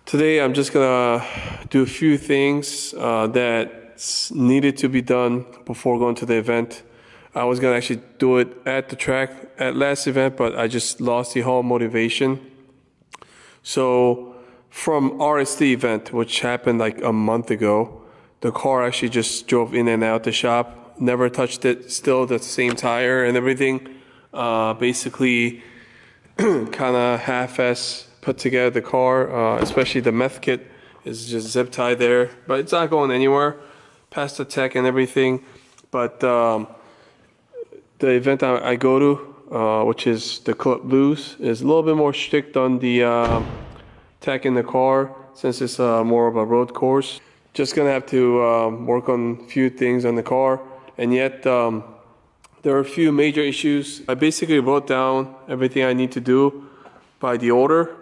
Today I'm just gonna do a few things that needed to be done before going to the event. I was gonna actually do it at the track at last event, but I just lost the whole motivation. So from RST event, which happened like a month ago, the car actually just drove in and out the shop, never touched it, still the same tire and everything. Basically kind of half-ass put together the car, especially the meth kit is just zip tied there, but it's not going anywhere past the tech and everything. But the event I go to, which is the Club Blues, is a little bit more strict on the tech in the car since it's more of a road course. Just gonna have to work on a few things on the car, and yet there are a few major issues. I basically wrote down everything I need to do by the order.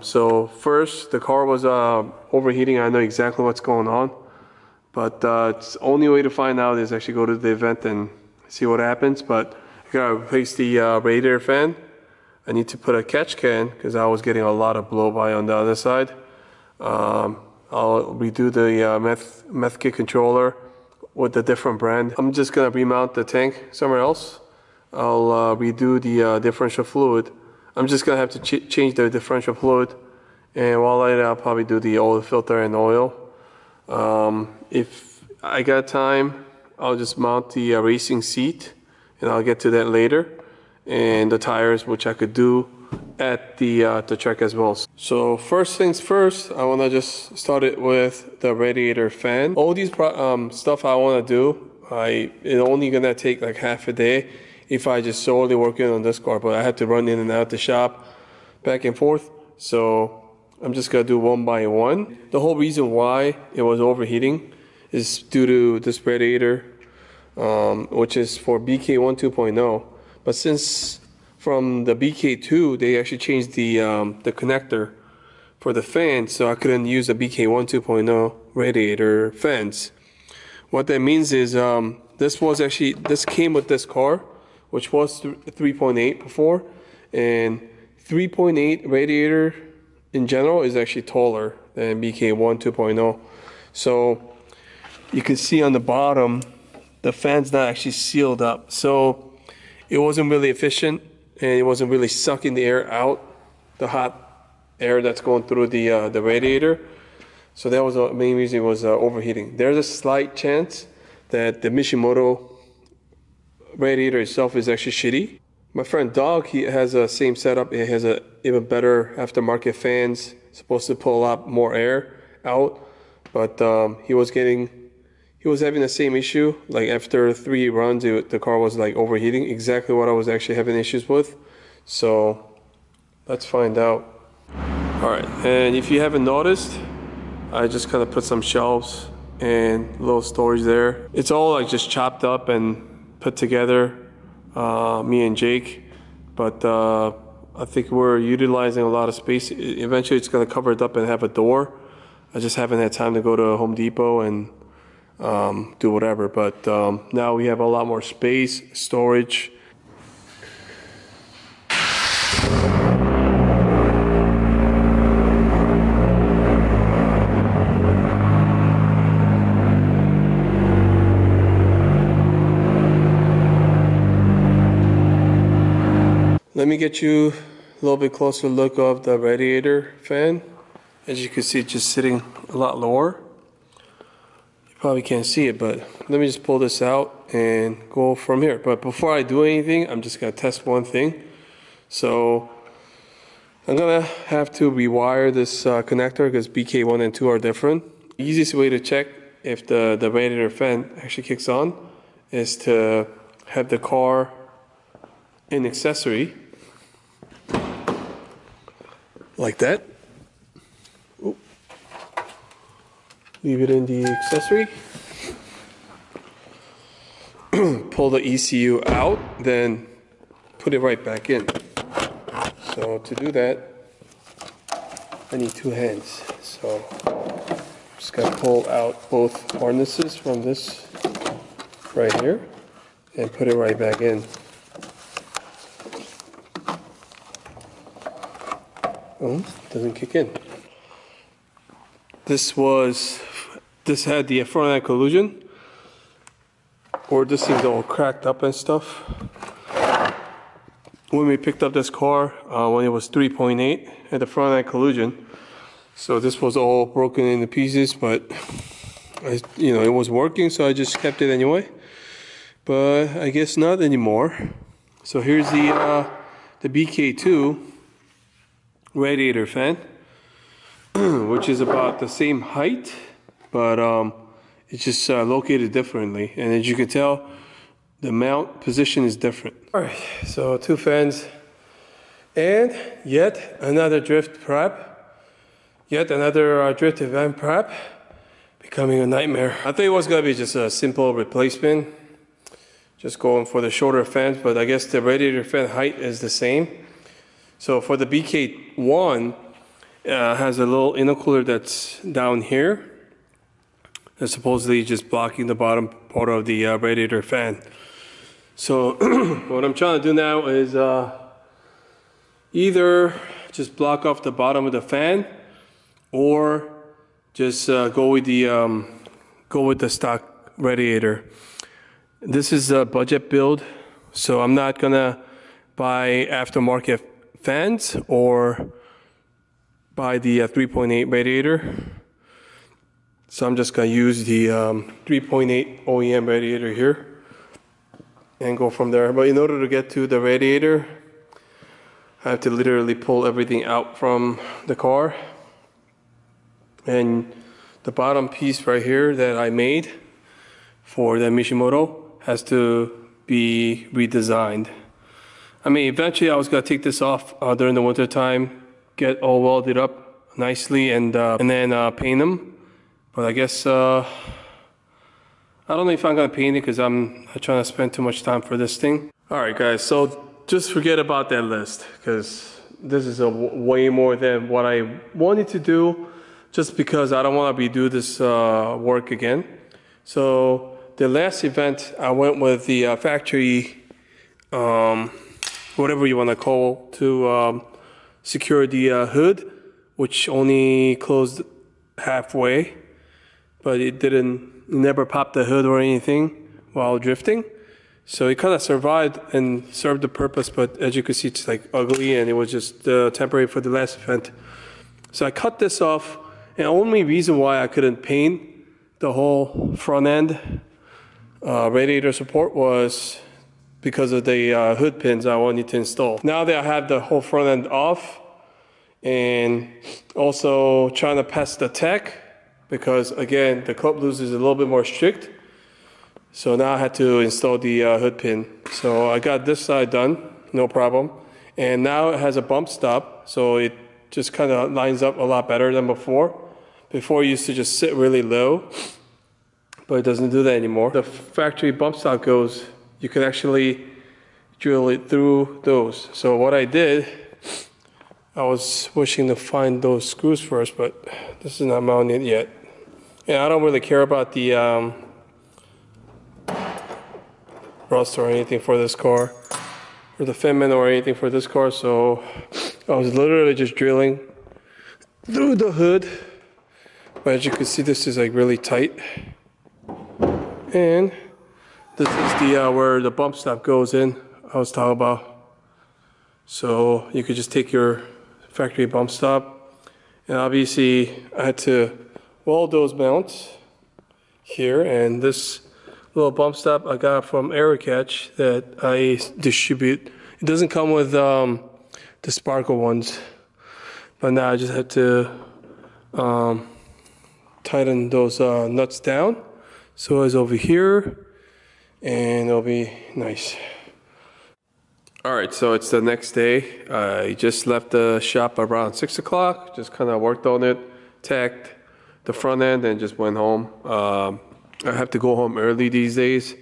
So first, the car was overheating. I know exactly what's going on, but it's the only way to find out is actually go to the event and see what happens. But I gotta replace the radiator fan. I need to put a catch can because I was getting a lot of blow-by on the other side. I'll redo the meth kit controller with a different brand. I'm just gonna remount the tank somewhere else. I'll redo the differential fluid. I'm just gonna have to change the differential fluid, and while I'll probably do the oil filter and oil. If I got time, I'll just mount the racing seat, and I'll get to that later, and the tires, which I could do at the track as well. So first things first, I want to just start it with the radiator fan. All these stuff I want to do, it's only gonna take like half a day if I just solely working on this car, but I had to run in and out the shop back and forth, so I'm just gonna do one by one. The whole reason why it was overheating is due to this radiator, which is for BK1 2.0, but since from the BK2 they actually changed the connector for the fan, so I couldn't use the BK1 2.0 radiator fans. What that means is this came with this car, which was 3.8 before, and 3.8 radiator in general is actually taller than BK1 2.0. So you can see on the bottom, the fan's not actually sealed up. So it wasn't really efficient, and it wasn't really sucking the air out, the hot air that's going through the radiator. So that was the main reason it was overheating. There's a slight chance that the Mishimoto radiator itself is actually shitty. My friend Dog, he has a same setup. It has a even better aftermarket fans, supposed to pull a lot more air out, but he was having the same issue. Like after 3 runs, the car was like overheating, exactly what I was actually having issues with. So let's find out. All right, and if you haven't noticed, I just kind of put some shelves and little storage there. It's all like just chopped up and put together, me and Jake, but I think we're utilizing a lot of space. Eventually it's gonna cover it up and have a door. I just haven't had time to go to Home Depot and do whatever, but now we have a lot more space, storage. Let me get you a little bit closer look of the radiator fan. As you can see, it's just sitting a lot lower. You probably can't see it, but let me just pull this out and go from here. But before I do anything, I'm just gonna test one thing. So I'm gonna have to rewire this connector because BK1 and 2 are different. The easiest way to check if the radiator fan actually kicks on is to have the car in accessory like that. Ooh. Leave it in the accessory. Pull the ECU out, then put it right back in. So to do that, I need 2 hands. So just gotta pull out both harnesses from this right here and put it right back in. Oh, doesn't kick in. This had the front end collision, or this thing's all cracked up and stuff. When we picked up this car, when it was 3.8, had the front end collision. So this was all broken into pieces, but it was working, so I just kept it anyway. But I guess not anymore. So here's the BK2 radiator fan, which is about the same height, but it's just located differently. And as you can tell, the mount position is different. All right, so 2 fans and yet another drift prep, yet another drift event prep, becoming a nightmare. I think it was gonna be just a simple replacement, just going for the shorter fans, but I guess the radiator fan height is the same. So for the BK1, has a little intercooler that's down here. That's supposedly just blocking the bottom part of the radiator fan. So what I'm trying to do now is either just block off the bottom of the fan, or just go with the stock radiator. This is a budget build, so I'm not gonna buy aftermarket fans or buy the 3.8 radiator. So I'm just gonna use the 3.8 OEM radiator here and go from there. But in order to get to the radiator, I have to literally pull everything out from the car. And the bottom piece right here that I made for the Mishimoto has to be redesigned. I mean, eventually I was gonna take this off during the winter time, get all welded up nicely, and then paint them. But I guess I don't know if I'm gonna paint it because I'm not trying to spend too much time for this thing. All right, guys. So just forget about that list, because this is way more than what I wanted to do. Just because I don't want to do this work again. So the last event, I went with the factory, whatever you want to call, to secure the hood, which only closed halfway, but it never popped the hood or anything while drifting. So it kind of survived and served the purpose, but as you can see, it's like ugly, and it was just temporary for the last event. So I cut this off. And the only reason why I couldn't paint the whole front end radiator support was because of the hood pins I wanted to install. Now that I have the whole front end off, and also trying to pass the tech, because again, the club loose is a little bit more strict. So now I had to install the hood pin. So I got this side done, no problem. And now it has a bump stop, so it just kind of lines up a lot better than before. Before it used to just sit really low, but it doesn't do that anymore. The factory bump stop goes, you can actually drill it through those. So what I did, I was wishing to find those screws first, but this is not mounted yet. And I don't really care about the rust or anything for this car, or the fitment or anything for this car, so I was literally just drilling through the hood. But as you can see, this is like really tight. And this is the where the bump stop goes in, I was talking about. So you could just take your factory bump stop, and obviously I had to weld those mounts here, and this little bump stop I got from Aerocatch that I distribute. It doesn't come with the sparkle ones, but now I just had to tighten those nuts down. So it's over here, and it'll be nice. All right, so it's the next day. I just left the shop around 6 o'clock, just kind of worked on it, tacked the front end, and just went home. I have to go home early these days,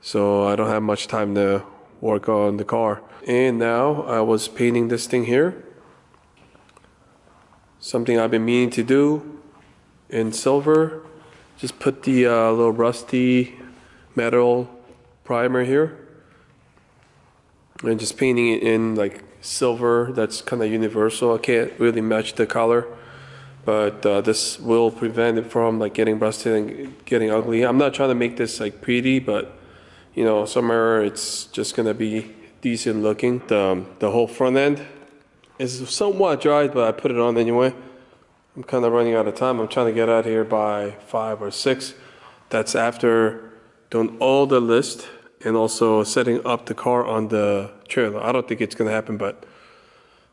so I don't have much time to work on the car. And now I was painting this thing here. Something I've been meaning to do in silver. Just put the little rusty metal primer here, and just painting it in like silver. That's kind of universal. I can't really match the color, but this will prevent it from like getting rusted and getting ugly. I'm not trying to make this like pretty, but you know, somewhere it's just gonna be decent looking. The whole front end is somewhat dried, but I put it on anyway. I'm kind of running out of time. I'm trying to get out here by 5 or 6. That's after doing all the list and also setting up the car on the trailer. I don't think it's gonna happen, but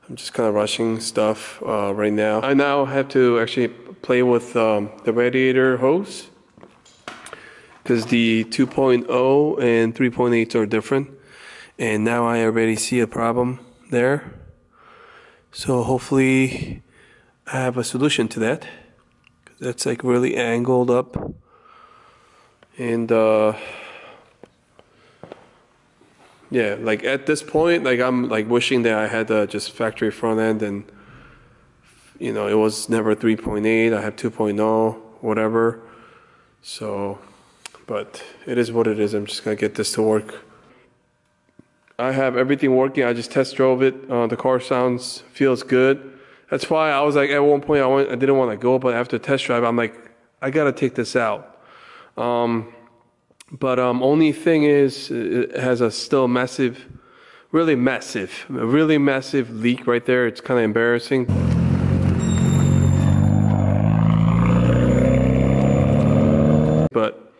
I'm just kind of rushing stuff right now. I now have to actually play with the radiator hose because the 2.0 and 3.8 are different. And now I already see a problem there. So hopefully I have a solution to that. That's like really angled up. And yeah, like at this point, like I'm like wishing that I had just factory front end, and you know, it was never 3.8. I have 2.0, whatever. So, but it is what it is. I'm just gonna get this to work. I have everything working. I just test drove it. The car feels good. That's why I was like, at one point I didn't want to go, but after test drive, I'm like, I gotta take this out. But only thing is, it has a still massive, really massive leak right there. It's kind of embarrassing. But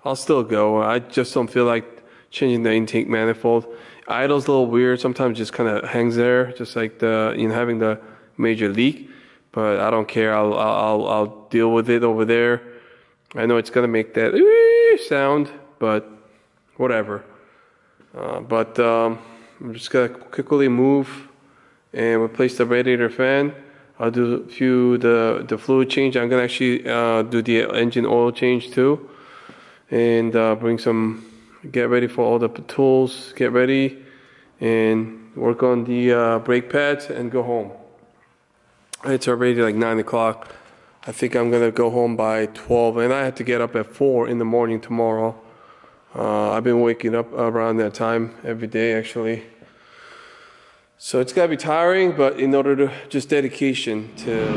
I'll still go. I just don't feel like changing the intake manifold. Idle's a little weird. Sometimes just kind of hangs there, just like having the major leak. But I don't care. I'll deal with it over there. I know it's gonna make that sound, but whatever. I'm just gonna quickly move and replace the radiator fan. I'll do the fluid change. I'm gonna actually do the engine oil change too, and get ready for all the tools. Get ready and work on the brake pads and go home. It's already like 9 o'clock. I think I'm gonna go home by 12, and I have to get up at 4 in the morning tomorrow. I've been waking up around that time every day actually. So it's gotta be tiring, but in order to just dedication to